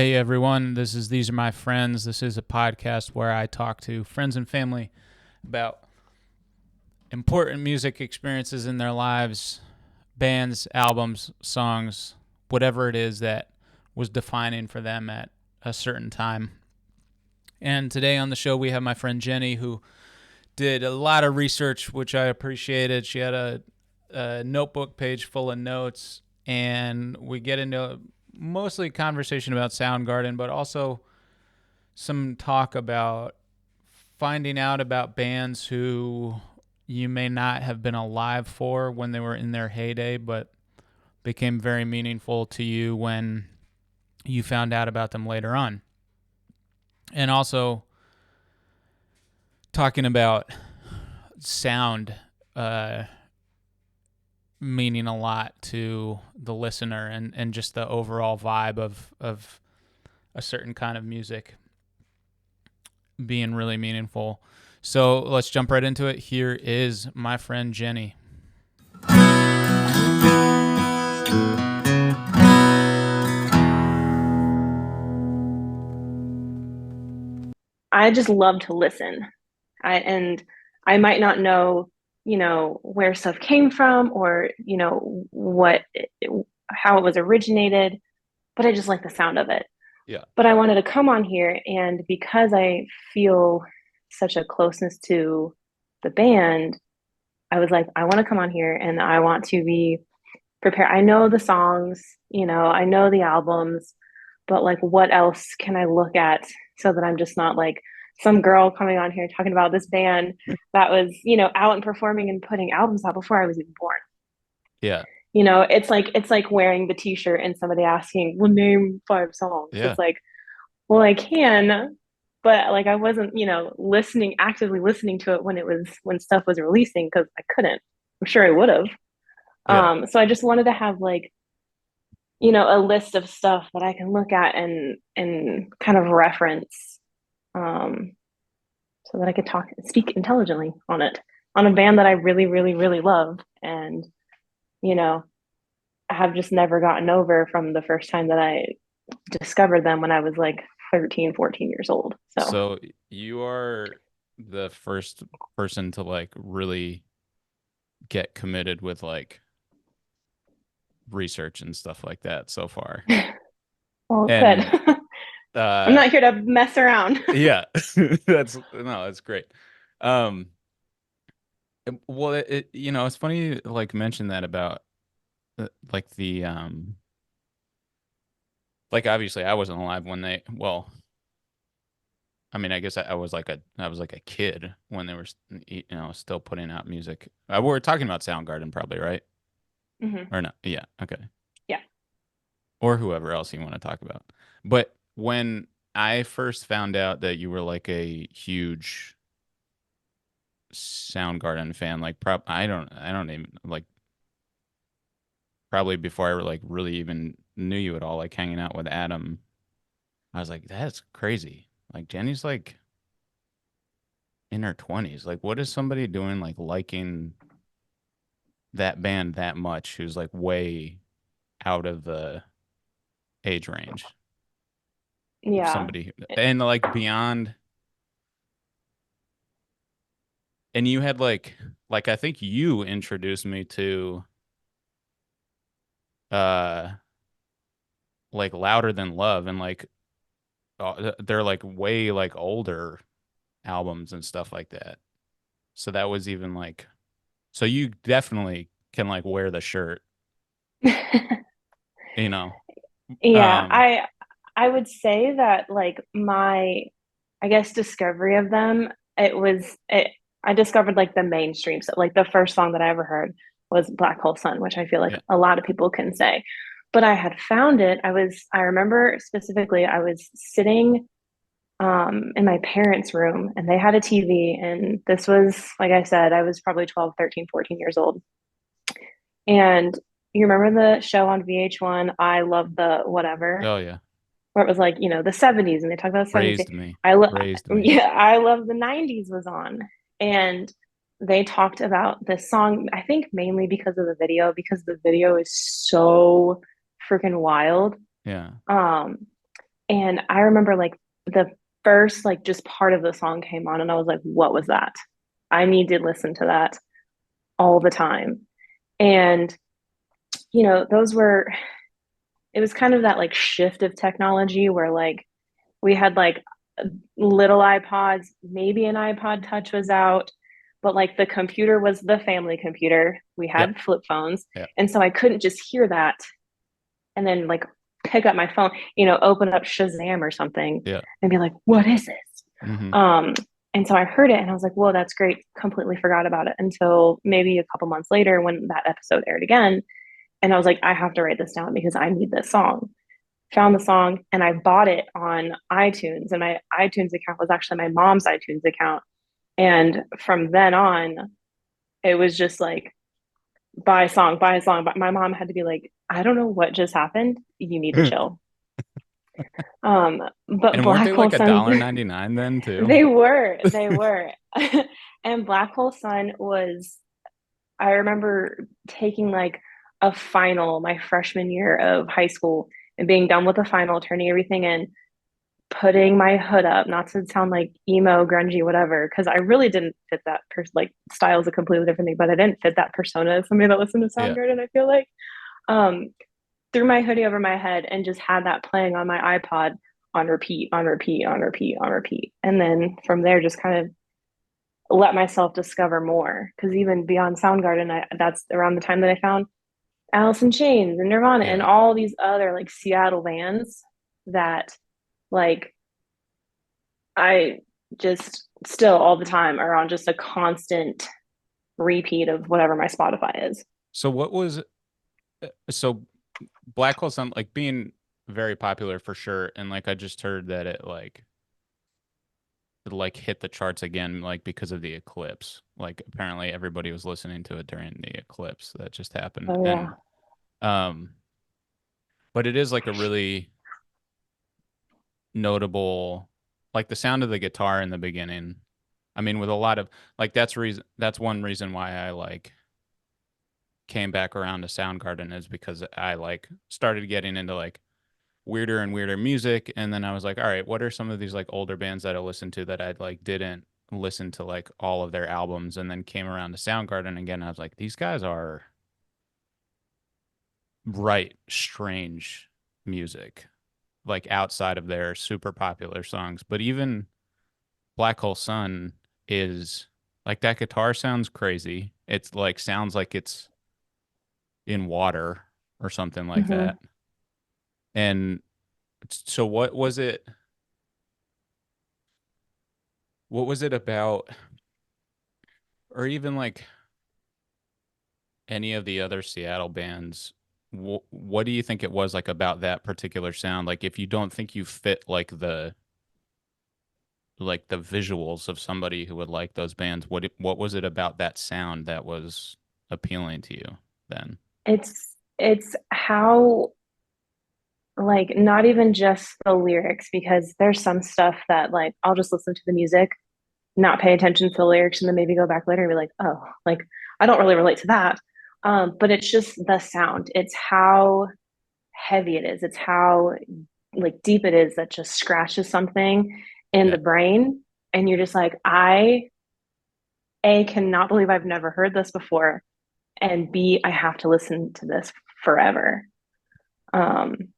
Hey everyone, These Are My Friends. This is a podcast where I talk to friends and family about important music experiences in their lives, bands, albums, songs, whatever it is that was defining for them at a certain time. And today on the show we have my friend Jennie, who did a lot of research, which I appreciated. She had a notebook page full of notes, and we get into mostly conversation about Soundgarden, but also some talk about finding out about bands who you may not have been alive for when they were in their heyday, but became very meaningful to you when you found out about them later on. And also talking about sound meaning a lot to the listener, and just the overall vibe of a certain kind of music being really meaningful. So let's jump right into it. Here is my friend Jennie. I just love to listen. I might not know, where stuff came from or, how it was originated, but I just like the sound of it. Yeah. But I wanted to come on here, and because I feel such a closeness to the band, I was like, I want to come on here and I want to be prepared. I know the songs, I know the albums, but like, what else can I look at so that I'm just not like some girl coming on here talking about this band that was, out and performing and putting albums out before I was even born. Yeah. It's like wearing the t-shirt and somebody asking, well, name five songs. Yeah. It's like, well, I can, but like I wasn't, actively listening to it when stuff was releasing because I couldn't. I'm sure I would have. Yeah. So I just wanted to have like, a list of stuff that I can look at and kind of reference, um, so that I could speak intelligently on a band that I really, really, really love, and you know, have just never gotten over from the first time that I discovered them when I was like 13, 14 years old. So So you are the first person to like really get committed with like research and stuff like that so far. well, good. And I'm uh not here to mess around. yeah, that's great. Um well, it's funny you like mention that about like the like obviously I wasn't alive when I mean, I guess I was like a kid when they were still putting out music. We're talking about Soundgarden probably, right? Hmm. Or no? Yeah, okay. Yeah. Or whoever else you want to talk about. But when I first found out that you were like a huge Soundgarden fan, like I don't even like probably before I like really even knew you at all, like hanging out with Adam, I was like, that's crazy. Like Jenny's like in her 20s. Like what is somebody doing like liking that band that much who's like way out of the age range of Yeah. somebody and like beyond. And you had like I think you introduced me to uh like Louder Than Love, and like they're like way like older albums and stuff like that. So that was even like, so you definitely can like wear the shirt, you know. Yeah, Um I would say that like I guess discovery of them, I discovered like the mainstream. So like the first song that I ever heard was Black Hole Sun, which I feel like yeah. a lot of people can say. But I had found it. I remember specifically I was sitting in my parents' room, and they had a TV, and this was like I said, I was probably 12, 13, 14 years old. And you remember the show on VH1, I Love the Whatever, Oh yeah. where it was like, the 70s, and they talk about the 70s. Raised me. I love, Raised me. yeah, I Love the 90s was on. And they talked about this song, I think mainly because the video is so freaking wild. Yeah. Um, And I remember like the first like just part of the song came on and I was like, what was that? I need to listen to that all the time. And those were it was kind of that like shift of technology where like we had like little iPods, maybe an iPod Touch was out, but like the computer was the family computer. We Yeah. had flip phones. Yeah. And so I couldn't just hear that and then like pick up my phone, open up Shazam or something Yeah. and be like, what is this? Mm-hmm. Um, and so I heard it and I was like, whoa, that's great. Completely forgot about it until maybe a couple months later when that episode aired again. And I was like, I have to write this down because I need this song. Found the song and I bought it on iTunes. And my iTunes account was actually my mom's iTunes account. And from then on, it was just like buy a song, buy a song. But my mom had to be like, I don't know what just happened. You need to chill. But And weren't they Black Hole like a Sun, dollar 99 then too? they were. And Black Hole Sun was, I remember taking like a final my freshman year of high school and being done with the final, turning everything in, putting my hood up, not to sound like emo, grungy, whatever, because I really didn't fit that like style is a completely different thing, but I didn't fit that persona as somebody that listened to Yeah. Soundgarden, I feel like. Um, threw my hoodie over my head and just had that playing on my iPod on repeat, on repeat, on repeat, on repeat. And then from there just kind of let myself discover more. Because even beyond Soundgarden, that's around the time that I found Alice in Chains and Nirvana and Yeah. all these other like Seattle bands that like I just still all the time are on just a constant repeat of whatever my Spotify is. So what was so Black Hole Sun like being very popular for sure, and like I just heard that it hit the charts again like because of the eclipse. Like apparently everybody was listening to it during the eclipse that just happened. Oh And yeah. um but it is like a really notable like the sound of the guitar in the beginning. I mean with a lot of like that's one reason why I like came back around to Soundgarden is because I like started getting into like weirder and weirder music, and then I was like, all right, what are some of these like older bands that I listened to that I like didn't listen to like all of their albums, and then came around to Soundgarden again. I was like, these guys are right strange music like outside of their super popular songs, but even Black Hole Sun is like that guitar sounds crazy. It's like sounds like it's in water or something like Mm-hmm. that. And so what was it about or even like any of the other Seattle bands, what do you think it was like about that particular sound? Like if you don't think you fit like the visuals of somebody who would like those bands, what was it about that sound that was appealing to you then? It's how like not even just the lyrics because there's some stuff that like I'll just listen to the music, not pay attention to the lyrics, and then maybe go back later and be like, oh, like I don't really relate to that. But it's just the sound. It's how heavy it is. It's how like deep it is that just scratches something in Yeah. the brain, and you're just like, I cannot believe I've never heard this before, and B, I have to listen to this forever. Um,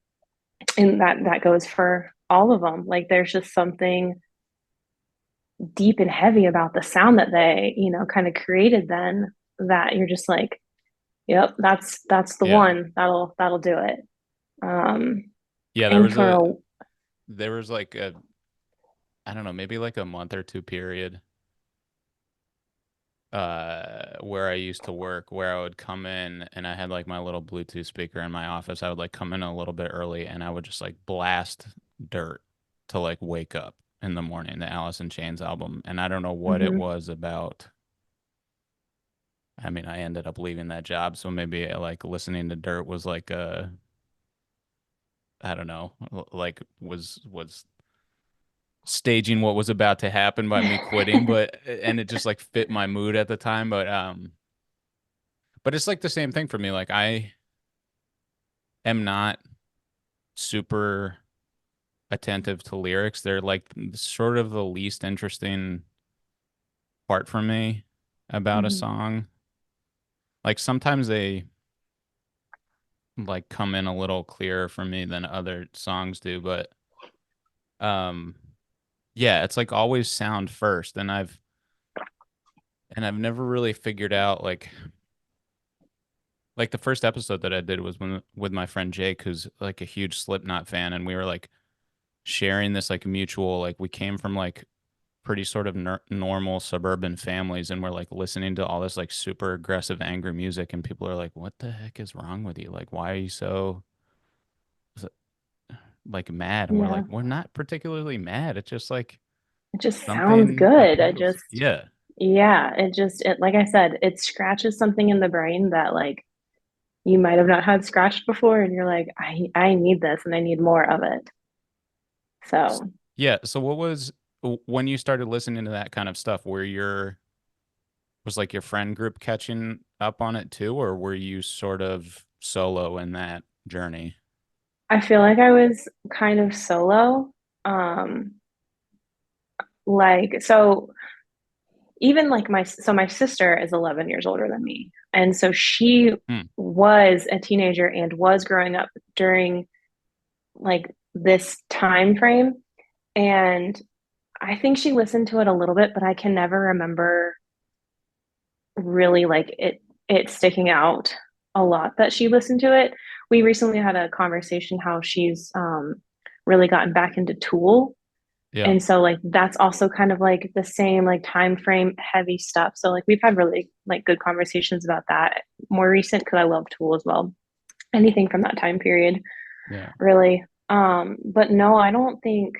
and that goes for all of them. Like there's just something deep and heavy about the sound that they, kind of created then that you're just like, yep, that's the Yeah. one that'll do it. Um, Yeah, and for there was like a I don't know, maybe like a month or two period where I used to work where I would come in and I had like my little Bluetooth speaker in my office. I would like come in a little bit early and I would just like blast Dirt to like wake up in the morning, the Alice in Chains album. And I don't know what it mm-hmm, was about. I mean, I ended up leaving that job, so maybe like listening to Dirt was like a I don't know, like was staging what was about to happen by me quitting, but and it just like fit my mood at the time, but it's like the same thing for me. Like I am not super attentive to lyrics. They're like sort of the least interesting part for me about a Hmm. song. Like sometimes they like come in a little clearer for me than other songs do, but um yeah, it's like always sound first, and I've never really figured out like the first episode that I did was with my friend Jake, who's like a huge Slipknot fan, and we were like sharing this like mutual, like we came from like pretty sort of normal suburban families, and we're like listening to all this like super aggressive angry music, and people are like, what the heck is wrong with you? Like, why are you so like mad? And we're Yeah, like, we're not particularly mad. It's just like it just sounds something good. I appeals. just, Yeah. yeah, it like I said, it scratches something in the brain that like you might have not had scratched before, and you're like, I need this and I need more of it. S- So Yeah. So what was when you started listening to that kind of stuff, where was like your friend group catching up on it too, or were you sort of solo in that journey? I feel like I was kind of solo. Um, like so even like my sister is 11 years older than me. And so she Hmm. was a teenager and was growing up during like this time frame. And I think she listened to it a little bit, but I can never remember really like it sticking out a lot that she listened to it. We recently had a conversation how she's really gotten back into Tool. Yeah. And so like that's also kind of like the same like time frame heavy stuff. So like we've had really like good conversations about that more recent because I love Tool as well. Anything from that time period, Yeah. really. But no, I don't think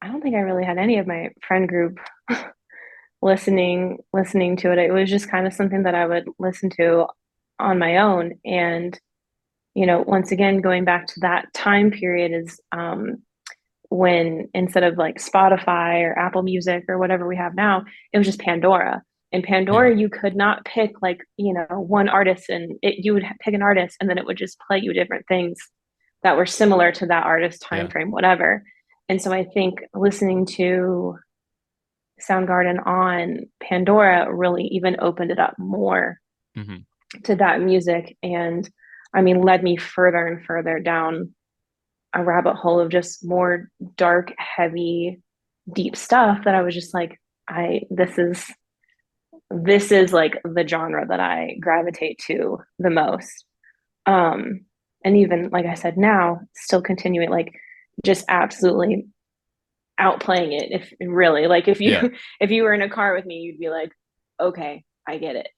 I really had any of my friend group listening to it. It was just kind of something that I would listen to on my own. And, once again, going back to that time period is when instead of like Spotify or Apple Music or whatever we have now, it was just Pandora. And Yeah. Pandora, you could not pick like, one artist and you would pick an artist and then it would just play you different things that were similar to that artist time Yeah. frame, whatever. And so I think listening to Soundgarden on Pandora really even opened it up more Hmm. to that music. And I mean, led me further and further down a rabbit hole of just more dark, heavy, deep stuff that I was just like, this is like the genre that I gravitate to the most. Um, and even like I said, now still continuing like just absolutely outplaying it. If really like if you Yeah. if you were in a car with me, you'd be like, okay, I get it.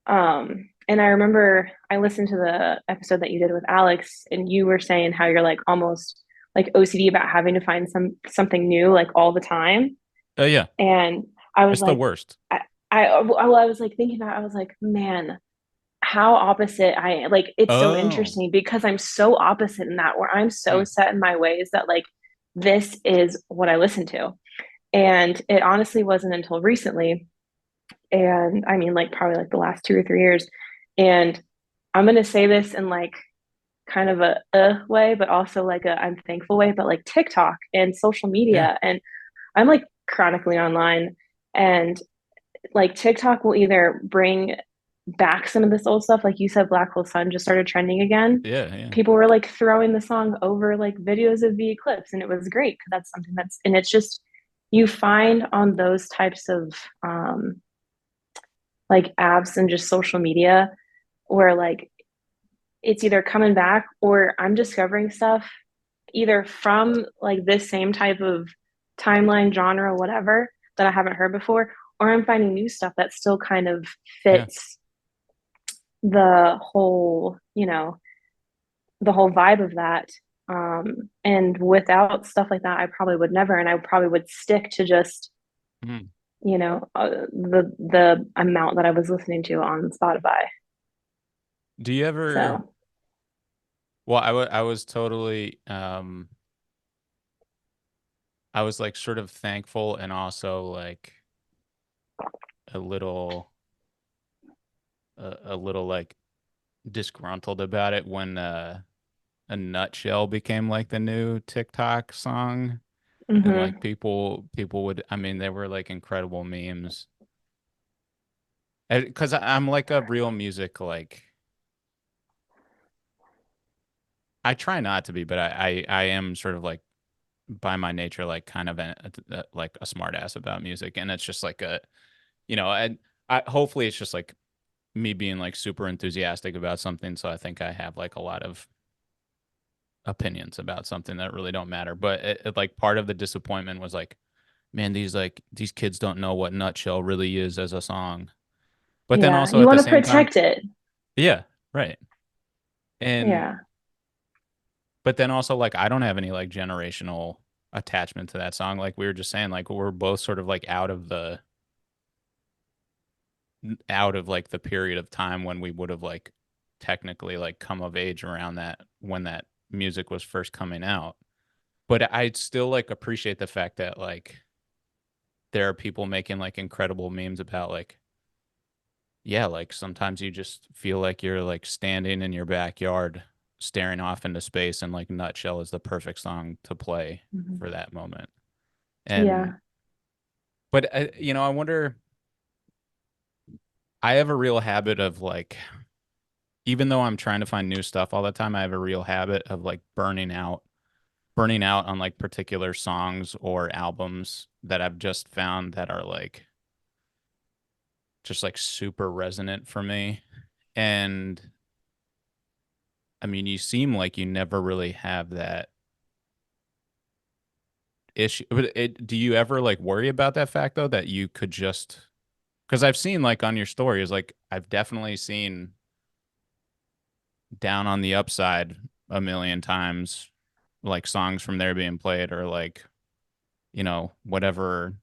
And I remember I listened to the episode that you did with Alex, and you were saying how you're like almost like OCD about having to find something new like all the time. Yeah. And I was It's the like, worst. I was like thinking that I was like, man, how opposite I am. Like it's so Oh. interesting because I'm so opposite in that where I'm so Hmm. set in my ways that like this is what I listen to. And it honestly wasn't until recently, and I mean like probably like the last 2 or 3 years. And I'm gonna say this in like kind of a way, but also like a I'm thankful way, but like TikTok and social Yeah. media. And I'm like chronically online, and like TikTok will either bring back some of this old stuff, like you said, Black Hole Sun just started trending again. Yeah. Yeah. People were like throwing the song over like videos of the eclipse, and it was great because that's something and it's just you find on those types of like apps and just social media where like it's either coming back or I'm discovering stuff either from like this same type of timeline genre, whatever, that I haven't heard before, or I'm finding new stuff that still kind of Yeah. fits the whole vibe of that. And without stuff like that, I probably would never, and I probably would stick to just Hmm. the amount that I was listening to on Spotify. Do you ever? So Well, I was totally I was like sort of thankful and also like a little a little like disgruntled about it when a nutshell became like the new TikTok song. And Hmm. like people would, I mean, they were like incredible memes. Because I'm like a real music, like I try not to be, but I am sort of like by my nature, like kind of like a smart ass about music. And it's just like and hopefully it's just like me being like super enthusiastic about something. So I think I have like a lot of opinions about something that really don't matter. But like part of the disappointment was man, these kids don't know what Nutshell really is as a song. But then Yeah, also you at the want to same time, protect it. yeah, right. And Yeah. but then also like I don't have any like generational attachment to that song. Like we were just saying, like we're both sort of like out of like the period of time when we would have like technically like come of age around that when that music was first coming out. But I still like appreciate the fact that like there are people making like incredible memes about like yeah, like sometimes you just feel like you're like standing in your backyard staring off into space and like Nutshell is the perfect song to play Hmm. for that moment. And Yeah. but I wonder I have a real habit of like even though I'm trying to find new stuff all the time, I have a real habit of like burning out on like particular songs or albums that I've just found that are like just like super resonant for me. And I mean, you seem like you never really have that issue. But do you ever like worry about that fact though that you could just because I've seen like on your stories, like I've definitely seen Down on the Upside a million times, like songs from there being played or like whatever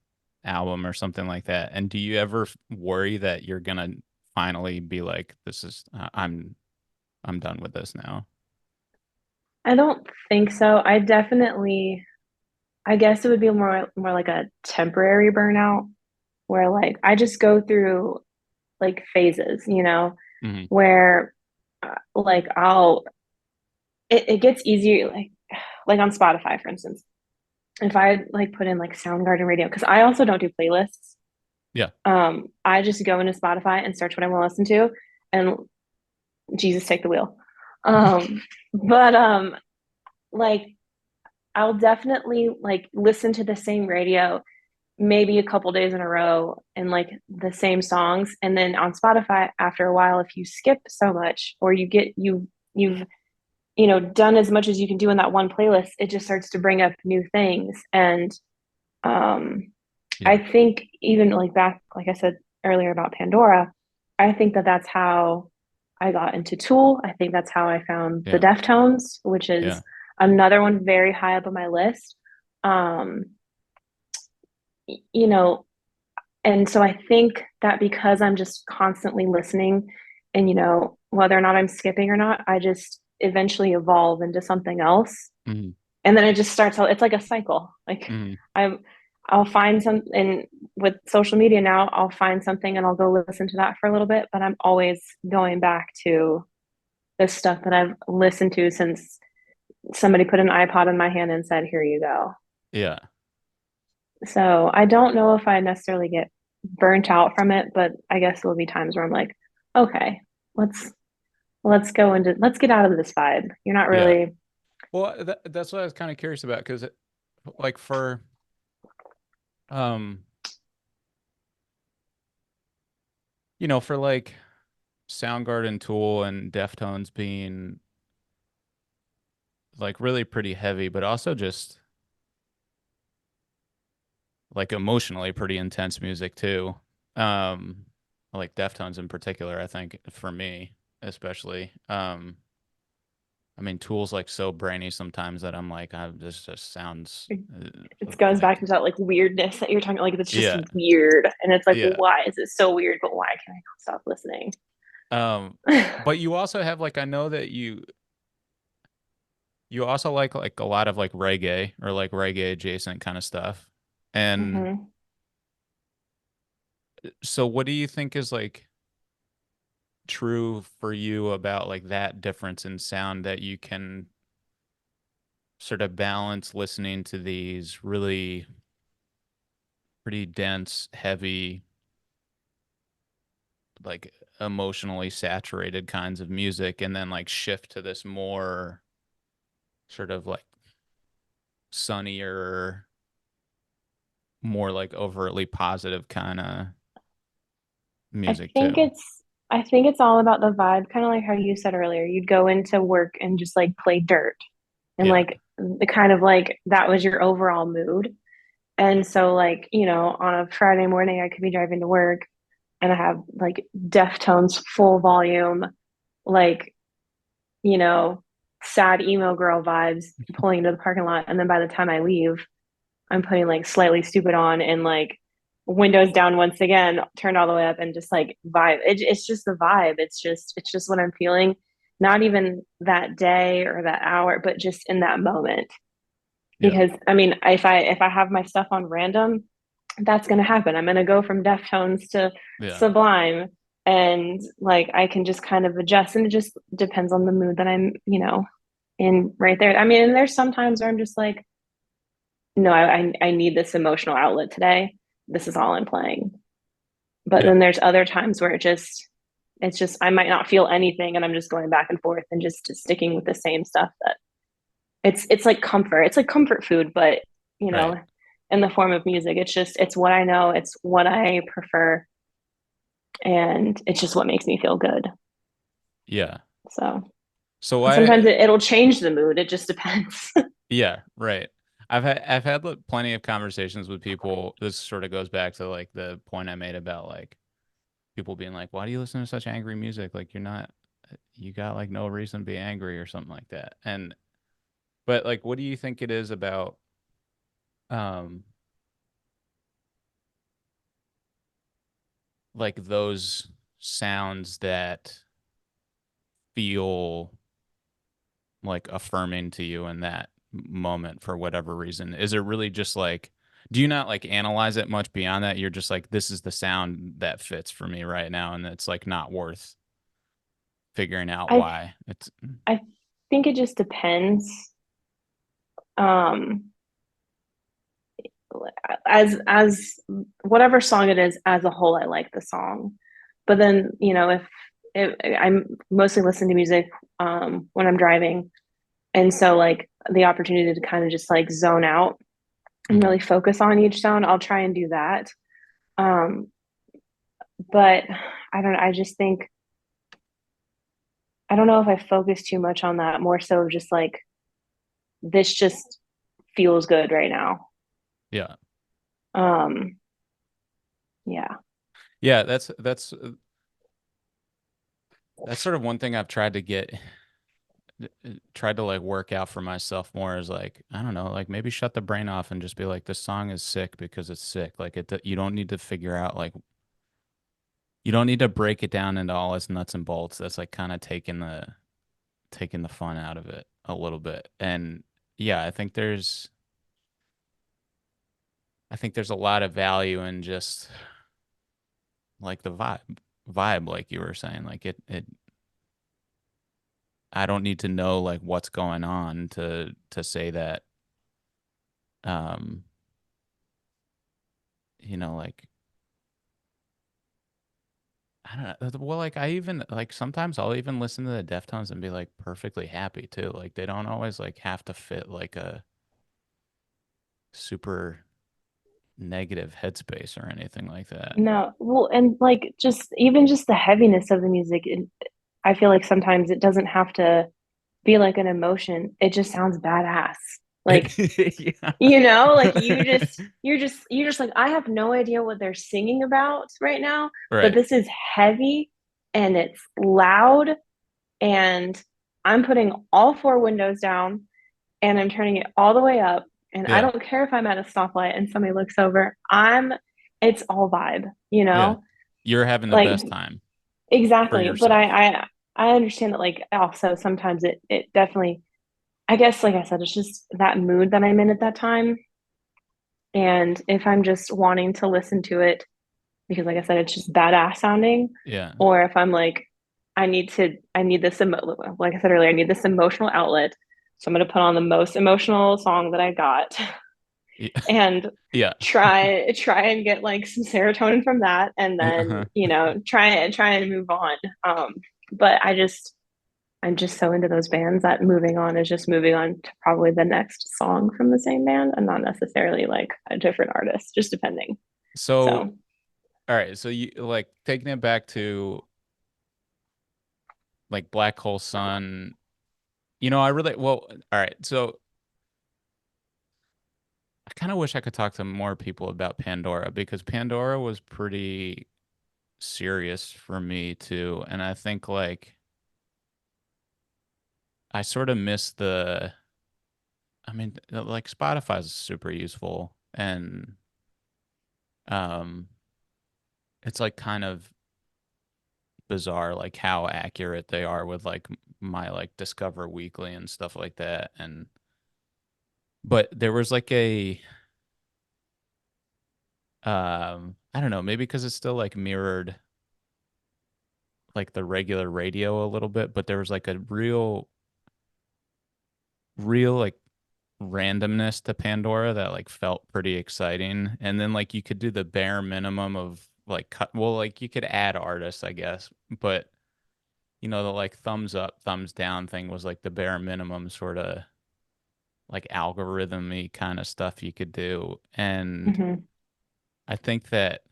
album or something like that. And do you ever worry that you're gonna finally be like, this is I'm done with this now? I don't think so. I guess it would be more like a temporary burnout where like I just go through like phases, Hmm. where like it gets easier like on Spotify, for instance. If I like put in like Soundgarden radio, because I also don't do playlists. Yeah. I just go into Spotify and search what I want to listen to and Jesus take the wheel. But like I'll definitely like listen to the same radio maybe a couple days in a row and like the same songs. And then on Spotify, after a while, if you skip so much or you've done as much as you can do in that one playlist, it just starts to bring up new things. And um I Yeah. think even like back, like I said earlier about Pandora, I think that that's how I got into Tool. I think that's how I found the Yeah. Deftones, which Yeah. is another one very high up on my list. Um, you know, and so I think that because I'm just constantly listening and, whether or not I'm skipping or not, I just eventually evolve into something else. Hmm. And then it just starts, it's like a cycle. Like Hmm. I'm, I'll find some, and with social media now, I'll find something and I'll go listen to that for a little bit, but I'm always going back to the stuff that I've listened to since somebody put an iPod in my hand and said, here you go. Yeah. So I don't know if I necessarily get burnt out from it, but I guess there'll be times where I'm like, okay, let's let's get out of this vibe. You're not Yeah. really. Well, that's what I was kind of curious about because like um for like Soundgarden, Tool, and Deftones being like really pretty heavy, but also just like emotionally pretty intense music too. Um, like Deftones in particular, I think for me especially. I mean, Tool's like so brainy sometimes that I'm like, this just sounds It goes back like to that like weirdness that you're talking like it's just yeah, weird, and it's like, well, yeah. why is it so weird? But why can I not stop listening? Um, but you also have like I know that you also like a lot of like reggae or like reggae adjacent kind of stuff. And Hmm. so what do you think is like true for you about like that difference in sound that you can sort of balance listening to these really pretty dense, heavy, like emotionally saturated kinds of music and then like shift to this more sort of like sunnier, more like overtly positive kind of I music think too. it's I think it's all about the vibe, kind of like how you said earlier. You'd go into work and just like play dirt and Yeah. like the kind of like that was your overall mood. And so like, on a Friday morning I could be driving to work and I have like Deftones full volume, like, you know, sad emo girl vibes pulling into the parking lot. And then by the time I leave, I'm putting like Slightly Stupid on and like windows down once again, turned all the way up and just like vibe. It's just the vibe. It's just what I'm feeling. Not even that day or that hour, but just in that moment. Yeah. Because I mean, if I have my stuff on random, that's gonna happen. I'm gonna go from Deftones to Yeah. Sublime, and like I can just kind of adjust, and it just depends on the mood that I'm, in right there. I mean, and there's sometimes where I'm just like, no, I need this emotional outlet today. This is all I'm playing. But Yeah. then there's other times where it's just I might not feel anything, and I'm just going back and forth and just sticking with the same stuff that it's like comfort. It's like comfort food, but you know, Right. in the form of music. It's what I know, it's what I prefer, and it's just what makes me feel good. Yeah. So So sometimes I it'll change the mood. It just depends. yeah, right. I've had like, plenty of conversations with people. This sort of goes back to like the point I made about like people being like, "Why do you listen to such angry music? Like you're not you got like no reason to be angry or something like that." And but like what do you think it is about um like those sounds that feel like affirming to you in that moment for whatever reason? Is it really just like, do you not like analyze it much beyond that? You're just like, this is the sound that fits for me right now, and it's like not worth figuring out I why. It's I think it just depends. Um, as whatever song it is as a whole, I like the song. But then, if I'm mostly listening to music when I'm driving, and so like the opportunity to kind of just like zone out and Mhm. really focus on each sound, I'll try and do that. Um, but I don't know, I don't know if I focus too much on that, more so just like this just feels good right now. Yeah, Um, yeah. yeah. That's sort of one thing I've tried to get tried to like work out for myself more is like I don't know, like maybe shut the brain off and just be like this song is sick because it's sick. Like it you don't need to figure out like you don't need to break it down into all its nuts and bolts. That's like kind of taking the fun out of it a little bit. And yeah, I think there's a lot of value in just like the vibe like you were saying. Like it I don't need to know like what's going on to say that um like I don't know. Well, like I even like sometimes I'll even listen to the Deftones and be like perfectly happy too. Like they don't always like have to fit like a super negative headspace or anything like that. No, well, and like just even just the heaviness of the music, I feel like sometimes it doesn't have to be like an emotion. It just sounds badass. Like, Yeah. like you're just like, I have no idea what they're singing about right now, but Right. this is heavy and it's loud, and I'm putting all four windows down and I'm turning it all the way up. And I Yeah. don't care if I'm at a stoplight and somebody looks over. It's all vibe, Yeah. You're having the like best time for exactly. But yourself. I understand that like also sometimes it definitely, I guess like I said, it's just that mood that I'm in at that time. And if I'm just wanting to listen to it because like I said, it's just badass sounding, Yeah. or if I'm like, I need this like I said earlier, I need this emotional outlet. So I'm going to put on the most emotional song that I got Yeah. and Yeah. try and get like some serotonin from that, and then Uh-huh. try and move on. But I'm just so into those bands that moving on is just moving on to probably the next song from the same band, and not necessarily like a different artist, just depending. So, So all right. So you like taking it back to like Black Hole Sun. I really well, all right. So I kind of wish I could talk to more people about Pandora because Pandora was pretty serious for me too. And I think like I sort of miss I mean, like Spotify is super useful and um it's like kind of bizarre like how accurate they are with like my like Discover Weekly and stuff like that. And but there was like a I don't know, maybe because it's still like mirrored like the regular radio a little bit, but there was like a real like randomness to Pandora that like felt pretty exciting. And then like you could do the bare minimum of like cut, well, like you could add artists, I guess, but the like thumbs up, thumbs down thing was like the bare minimum sort of like algorithm-y kind of stuff you could do. And mhm. I think that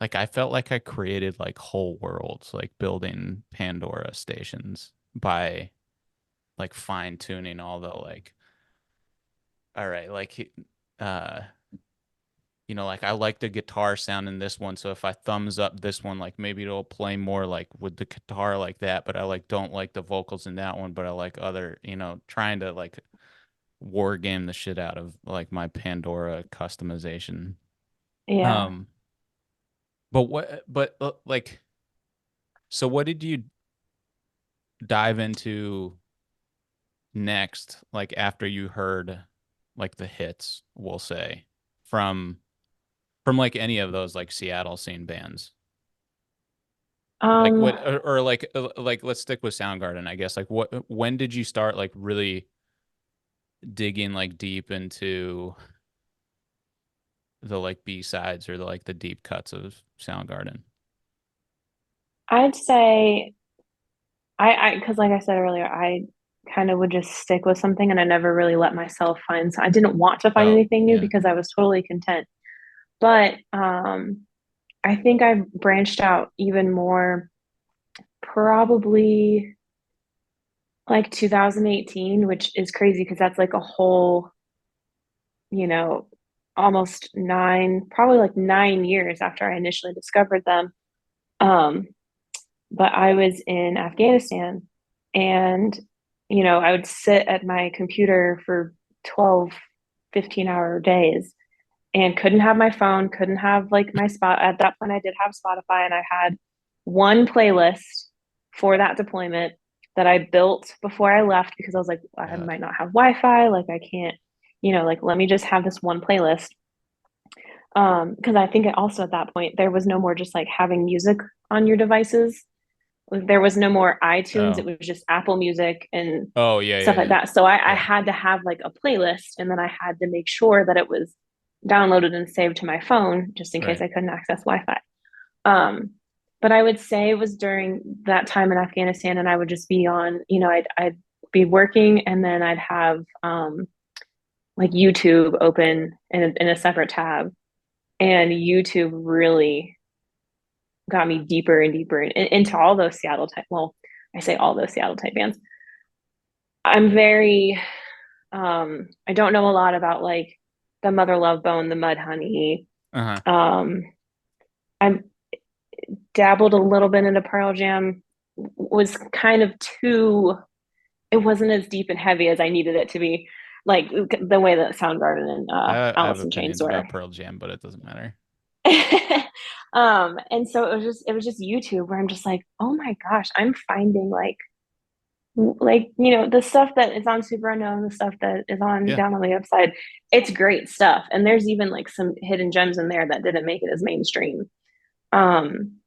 like I felt like I created like whole worlds, like building Pandora stations by like fine tuning all the like, all right, like uh like I like the guitar sound in this one, so if I thumbs up this one, like maybe it'll play more like with the guitar like that, but I like don't like the vocals in that one, but I like other, trying to like war game the shit out of like my Pandora customization. Yeah. Um, like, so what did you dive into next, like after you heard like the hits, we'll say, from like any of those like Seattle scene bands? Like Um, what or like let's stick with Soundgarden, I guess. Like when did you start like really digging like deep into the like B-sides or the like the deep cuts of Soundgarden? I'd say because like I said earlier, I kind of would just stick with something and I never really let myself find, so I didn't want to find Oh, anything new yeah. because I was totally content. But I think I've branched out even more probably like 2018, which is crazy because that's like a whole, you know, almost probably like 9 years after I initially discovered them. Um, but I was in Afghanistan and, I would sit at my computer for 12, 15-hour days and couldn't have my phone, couldn't have like my spot. At that point, I did have Spotify and I had one playlist for that deployment that I built before I left because I was like, I God. might not have Wi-Fi. Like I can't, like let me just have this one playlist. Because I think also at that point there was no more just like having music on your devices. There was no more iTunes. It Oh. was just Apple Music and Oh, yeah, stuff yeah, like yeah. that. So I Yeah. had to have like a playlist and then I had to make sure that it was downloaded and saved to my phone just in case Right. I couldn't access Wi-Fi. Um, but I would say it was during that time in Afghanistan and I would just be on, I'd be working and then I'd have like YouTube open in a separate tab. And YouTube really got me deeper and deeper into all those Seattle type. Well, I say all those Seattle type bands. I'm very, I don't know a lot about like the Mother Love Bone, the Mud Honey. Uh-huh. Um, I'm dabbled a little bit into Pearl Jam, was kind of too, it wasn't as deep and heavy as I needed it to be, like the way that Soundgarden and I have Alice in Chains opinions were. about Pearl Jam, but it doesn't matter. And so it was just YouTube where I'm just like, oh my gosh, I'm finding like the stuff that is on Super Unknown, the stuff that is on Yeah. down on the upside. It's great stuff, and there's even like some hidden gems in there that didn't make it as mainstream. Um,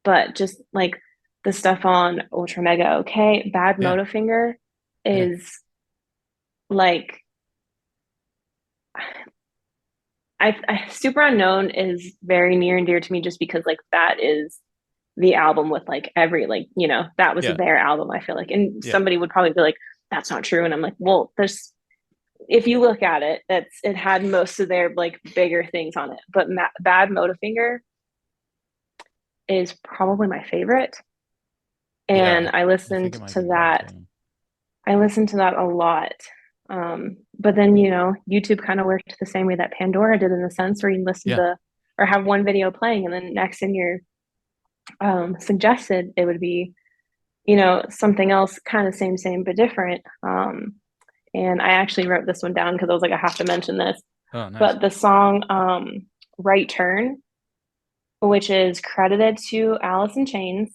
but just like the stuff on Ultra Mega OK, Bad Yeah. Motifinger Yeah. is. like Super Unknown is very near and dear to me just because like that is the album with like every like that was Yeah. their album. I feel like, and Yeah. somebody would probably be like, "That's not true," and I'm like, "Well, there's if you look at it, it had most of their like bigger things on it, but Bad Motivator is probably my favorite, and Yeah. I think it might be mine too. I listened to that a lot. But then, YouTube kind of worked the same way that Pandora did in the sense where you listen Yeah. to or have one video playing and then next in your suggested it would be, something else kind of same, but different. And I actually wrote this one down because I was like, I have to mention this. Oh, nice. But the song Right Turn, which is credited to Alice in Chains,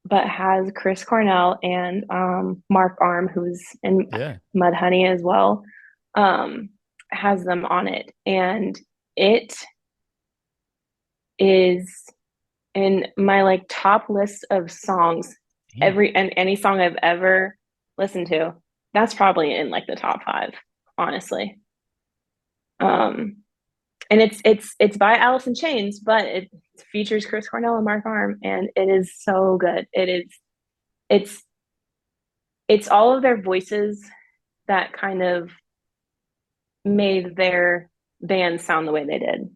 but has Chris Cornell and Mark Arm, who's in Yeah. Mudhoney as well, um, has them on it, and it is in my like top list of songs. Damn. Any song I've ever listened to, that's probably in like the top five, honestly. Um, and it's by Alice in Chains, but it features Chris Cornell and Mark Arm, and it is so good. It's it's all of their voices that kind of made their band sound the way they did.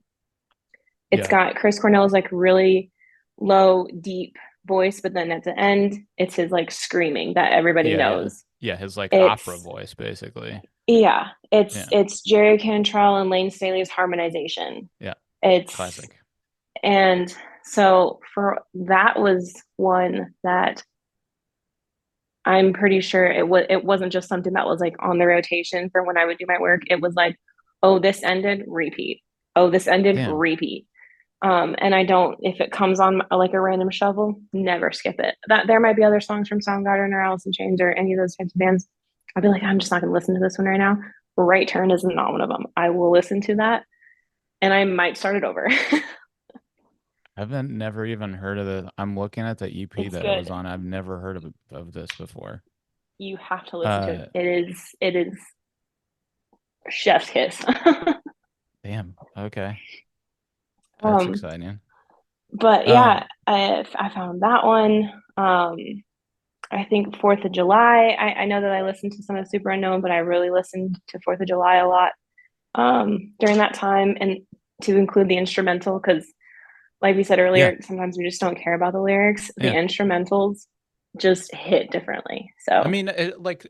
It's Yeah. got Chris Cornell's like really low, deep voice, but then at the end, it's his like screaming that everybody Yeah. Yeah. knows. Yeah. His like opera It's voice, basically. yeah, Yeah. it's Jerry Cantrell and Lane Staley's harmonization. Yeah. It's Classic. and so for that was one that I'm pretty sure it wasn't just something that was like on the rotation for when I would do my work. It was like, oh, this ended, repeat. Oh, this ended, Damn. repeat. And I don't, if it comes on like a random shovel, never skip it. That there might be other songs from Soundgarden or Alice in Chains or any of those types of bands. I'll be like, I'm just not going to listen to this one right now. Right Turn is not one of them. I will listen to that, and I might start it over. Never even heard of the. I'm looking at the EP It's that it was good. on. I've never heard of this before. You have to listen to it. Uh, It is chef's kiss. damn. Okay. That's um, exciting. but Um, yeah, I found that one. I think Fourth of July. I know that I listened to some of Super Unknown, but I really listened to Fourth of July a lot during that time, and to include the instrumental because, like we said yeah. earlier, sometimes we just don't care about the lyrics. The Yeah. instrumentals just hit differently. I So mean, like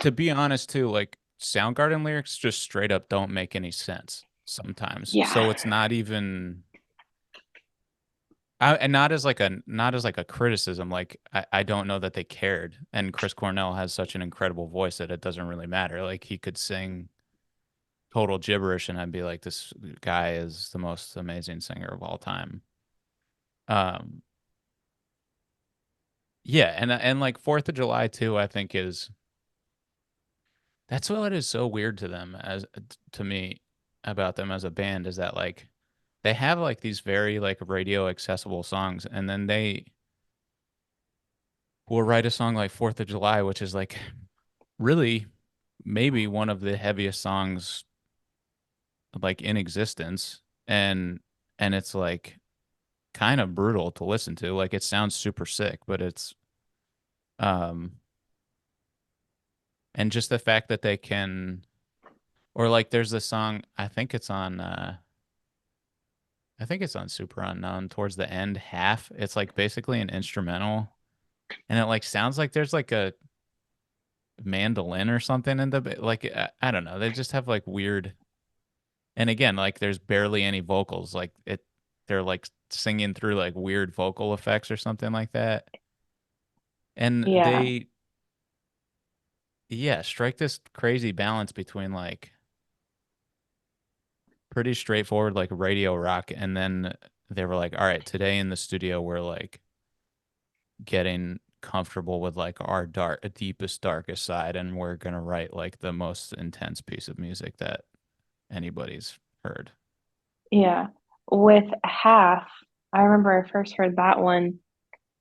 to be honest too, like Soundgarden lyrics just straight up don't make any sense sometimes. yeah, So it's not even and not as like a criticism. Like I don't know that they cared. And Chris Cornell has such an incredible voice that it doesn't really matter. Like he could sing total gibberish and I'd be like, this guy is the most amazing singer of all time. Um yeah, and like Fourth of July too, I think is that's what is so weird to them as to me about them as a band is that like they have like these very like radio accessible songs and then they will write a song like Fourth of July, which is like really maybe one of the heaviest songs like in existence and it's like kind of brutal to listen to. Like it sounds super sick, but it's um and just the fact that they can or like there's this song I think it's on Super Unknown towards the end half. It's like basically an instrumental and it like sounds like there's like a mandolin or something in the like I don't know. They just have like weird and again like there's barely any vocals like it they're like singing through like weird vocal effects or something like that. And yeah, they yeah, strike this crazy balance between like pretty straightforward like radio rock and then they were like all right today in the studio we're like getting comfortable with like our deepest darkest side and we're going to write like the most intense piece of music that anybody's heard. yeah. With Half, I remember I first heard that one,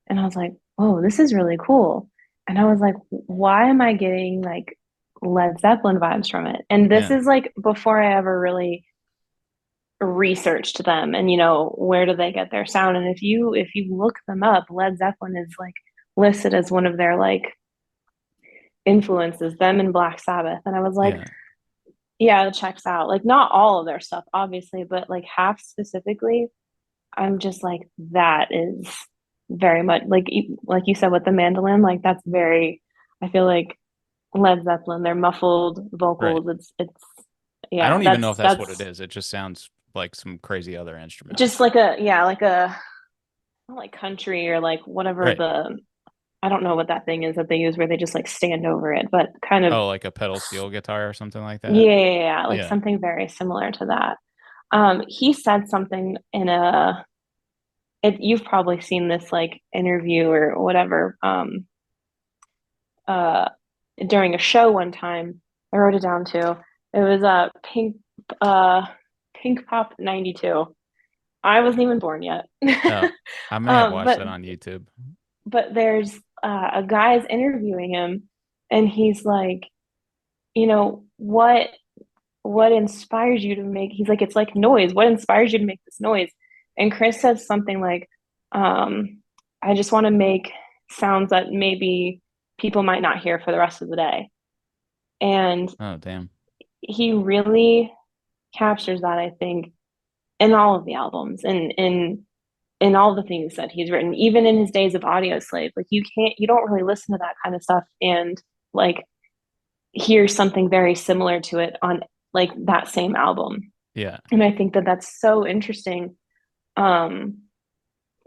and I was like, "Oh, this is really cool." And I was like, "Why am I getting like Led Zeppelin vibes from it. And this Yeah. is like before I ever really researched them and where do they get their sound. And if you look them up, Led Zeppelin is like listed as one of their like influences, them and Black Sabbath. And I was like, Yeah. yeah, it checks out. Like not all of their stuff, obviously, but like half specifically, I'm just like, that is very much like you said with the mandolin, like that's very, I feel like Led Zeppelin, their muffled Right. vocals. It's I yeah, don't even know if that's what it that's is. It just sounds like some crazy other instrument. just like a yeah, like a not like country or like whatever Right. the I don't know what that thing is that they use where they just like stand over it, but kind of Oh, like a pedal steel guitar or something like yeah, that. yeah, yeah, like Yeah. something very similar to that. He said something in you've probably seen this like interview or whatever, uh, during a show one time. I wrote it down too. It was uh, Pink Pop '92. I wasn't even born yet. Oh, I may have watched But that on YouTube. there's a guy's interviewing him, and he's like, you know, what inspires you to make? He's like, it's like noise. What inspires you to make this noise? And Chris says something like, I just want to make sounds that maybe people might not hear for the rest of the day. And Oh, damn. he really captures that, I think, in all of the albums and in all the things that he's written, even in his days of Audio Slave. Like you don't really listen to that kind of stuff and like hear something very similar to it on like that same album. Yeah. And I think that that's so interesting, um,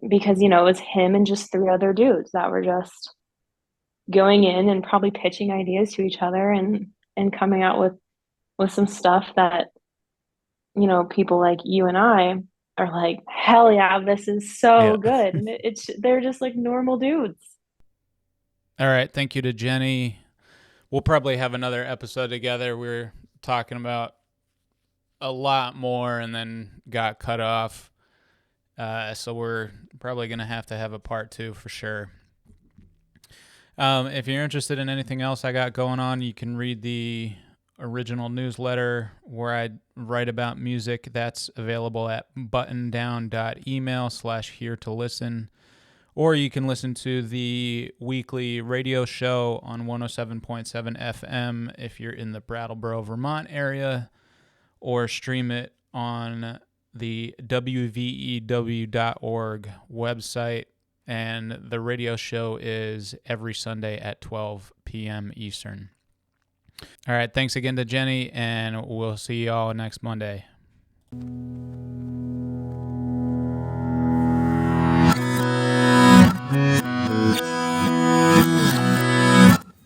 because it was him and just three other dudes that were just going in and probably pitching ideas to each other and coming out with some stuff that people like you and I are like, hell yeah, this is Yeah. so good. And it's they're just like normal dudes. All right. Thank you to Jenny. We'll probably have another episode together. We were talking about a lot more and then got cut off. So we're probably going to have a part two for sure. If you're interested in anything else I got going on, you can read the original newsletter where I write about music. That's available at buttondown.email/here to listen. Or you can listen to the weekly radio show on 107.7 FM if you're in the Brattleboro, Vermont area, or stream it on the wvew.org website. And the radio show is every Sunday at 12 p.m. Eastern. All right, thanks again to Jenny, and we'll see you all next Monday.